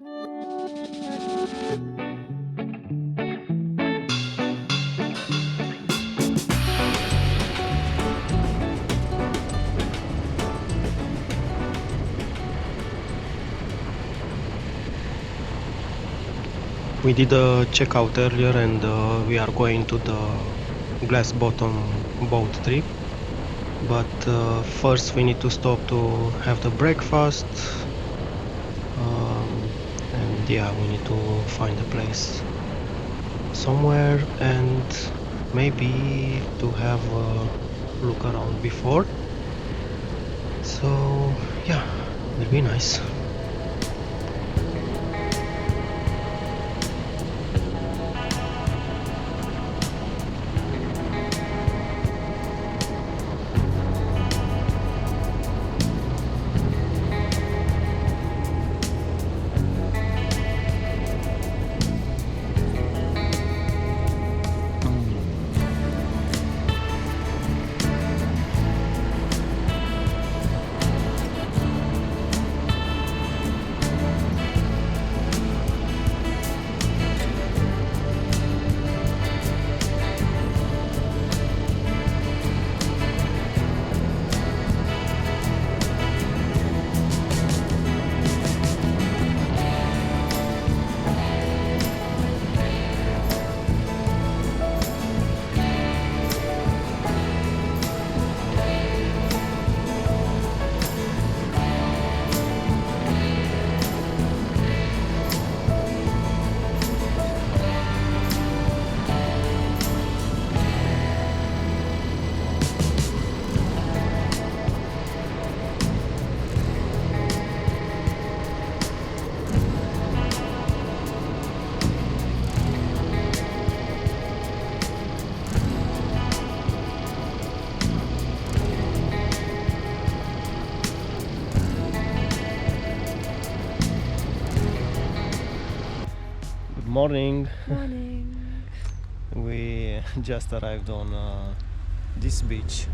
We did a checkout earlier and we are going to the glass bottom boat trip. But first we need to stop to have the breakfast. And yeah, we need to find a place somewhere and maybe to have a look around before. So yeah, will be nice. Good morning. Morning. We just arrived on this beach.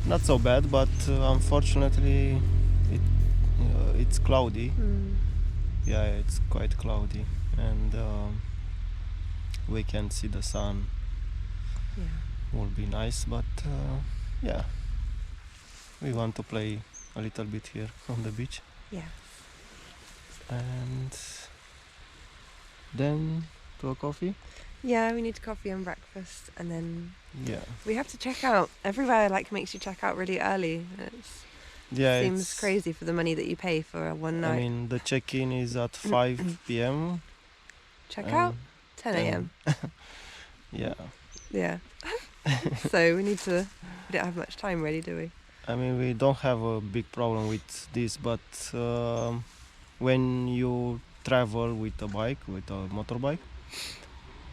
Not so bad, but unfortunately it's cloudy. Yeah, it's quite cloudy and we can see the sun. Yeah. Will be nice, but yeah, we want to play a little bit here on the beach Yeah. and then to a coffee. Yeah, we need coffee and breakfast, and then Yeah, we have to check out. Everywhere makes you check out really early. yeah, Seems it's crazy for the money that you pay for one night. I mean the check-in is at 5 p.m. check out and 10 a.m. Yeah, Yeah. So we don't have much time really, do we? I mean we don't have a big problem with this, but when you travel with a bike, with a motorbike,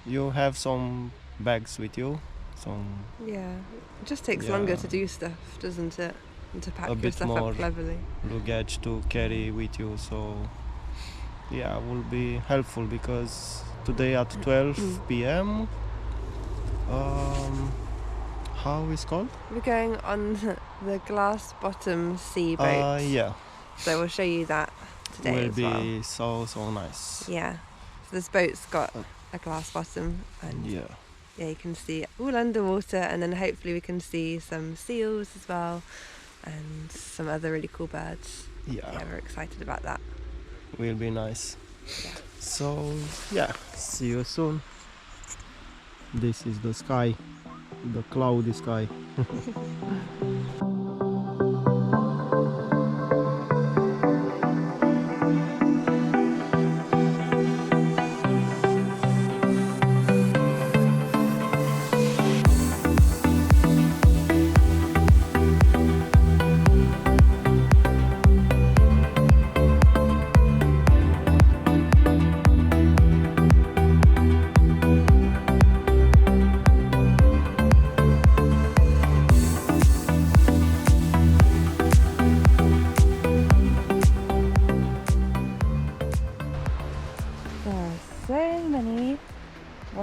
you have some bags with you, some Yeah. It just takes longer Yeah. to do stuff, doesn't it? And to pack A your bit stuff more. up cleverly. luggage to carry with you, so yeah, will be helpful because today at 12 p.m. How is called? We're going on the glass bottom sea boat. Yeah, So we'll show you that today will as be well. so nice. Yeah. So this boat's got a glass bottom, and Yeah, you can see all underwater, and then hopefully we can see some seals as well and some other really cool birds. Yeah, we're excited about that. will be nice. Yeah. So yeah, see you soon. This is the sky, the cloudy sky.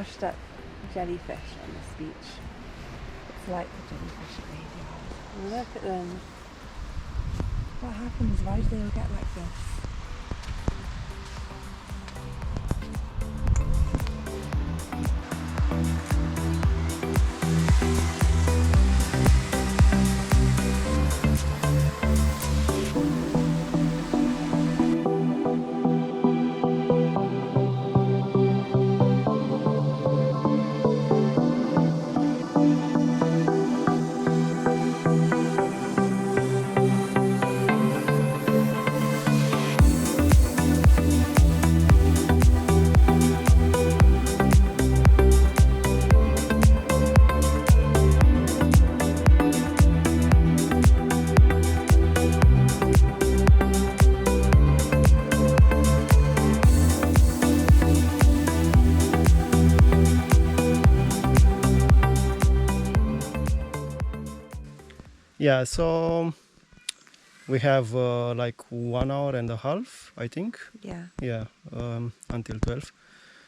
washed up jellyfish on this beach. It's like the jellyfish graveyard. Look at them. What happens? Why do they all get like this? Yeah, so we have like 1.5 hours, I think. Yeah. Yeah, until 12.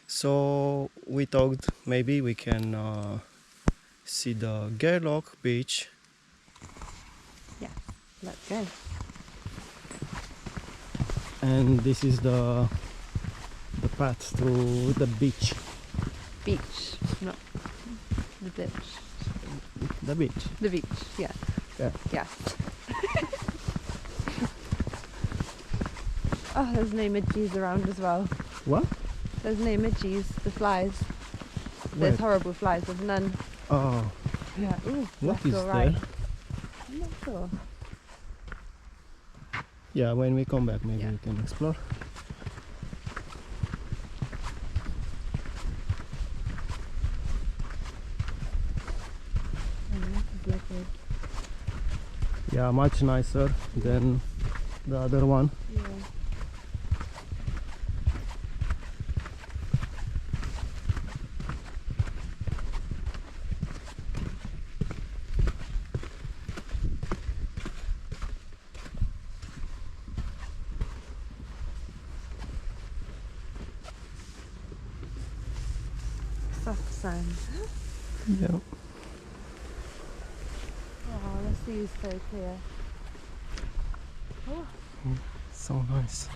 So we thought maybe we can see the Gairloch beach. Yeah, let's go. And this is the path through the beach. Beach, not the bitch. The beach. The beach, yeah. Yeah. Yeah. Oh, there's no midgies around as well. What? There's no midgies, the flies. Where? There's horrible flies, there's none. Oh. Yeah. Ooh, What left is or right? there? I'm not sure. Yeah, when we come back, maybe Yeah. we can explore. Yeah, much nicer than the other one. Yeah. Soft sand. Yeah. Oh, the sea's so clear. Oh. So nice.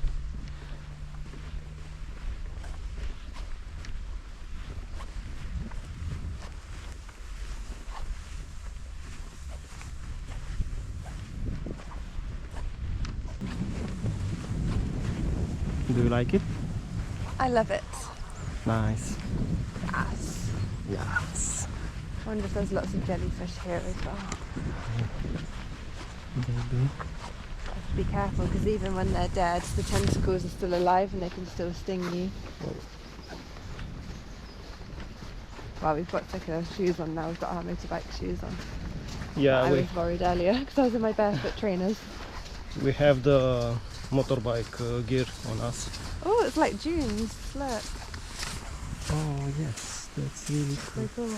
Do you like it? I love it. Nice. Yes. Yes. I wonder if there's lots of jellyfish here as well. Maybe. Have to be careful because even when they're dead, the tentacles are still alive and they can still sting you. Well, we've got our shoes on now. We've got our motorbike shoes on. Yeah, I was worried earlier because I was in my barefoot trainers. we have the motorbike gear on us. Oh, it's like dunes. Look. Oh yes, that's really cool. So cool.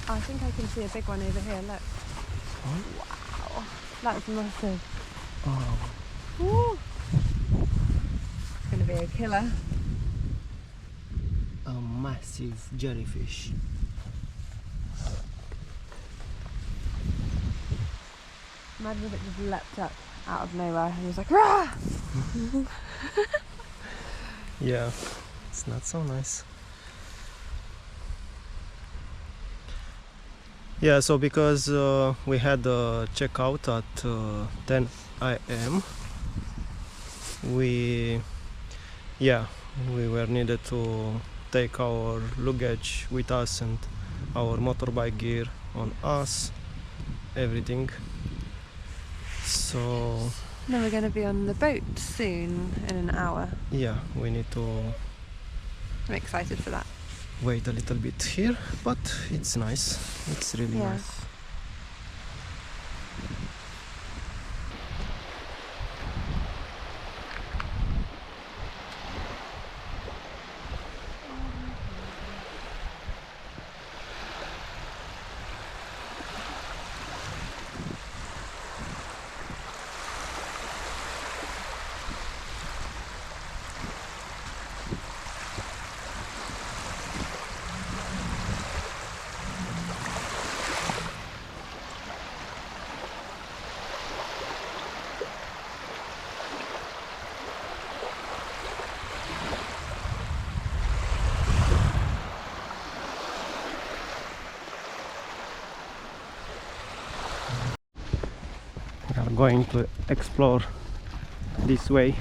I think I can see a big one over here, look. Oh. Wow, that's massive. Oh. Ooh. It's going to be a killer. A massive jellyfish. Imagine if it just leapt up out of nowhere and was like, rah! Yeah, it's not so nice. Yeah, so because we had a checkout at 10 a.m. we were needed to take our luggage with us and our motorbike gear on us, everything. So Then we're going to be on the boat soon, in an hour. yeah, we need to I'm excited for that. wait a little bit here, but it's nice. It's really Yeah. nice. going to explore this way.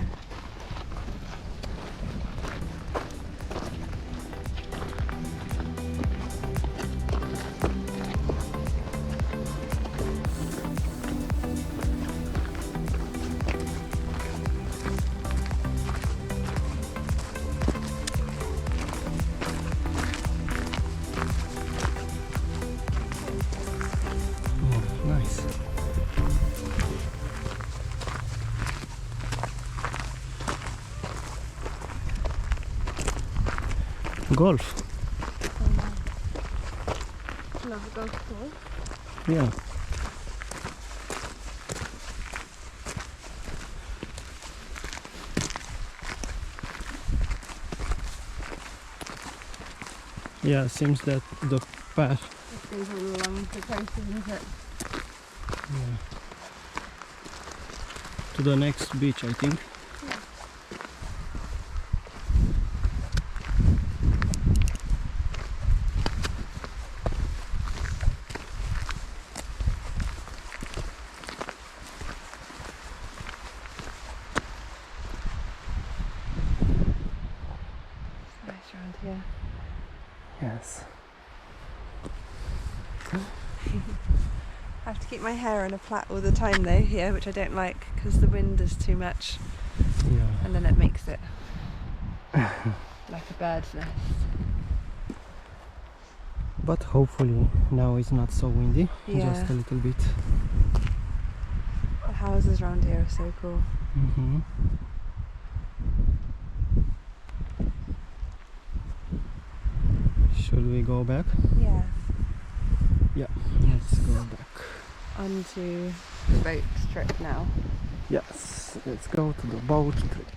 Nice. Golf. Love a golf course. Yeah. Yeah, seems that the path. It goes all along the coast, isn't it? Yeah. To the next beach, I think. Yeah. It's nice around here. Yes. I have to keep my hair in a plait all the time though here, which I don't like because the wind is too much Yeah. and then it makes it like a bird's nest. But hopefully now it's not so windy. Yeah. Just a little bit. The houses around here are so cool. Mm-hmm. Should we go back? Yeah. Yeah, let's go back. On to the boat trip now. Yes, let's go to the boat trip.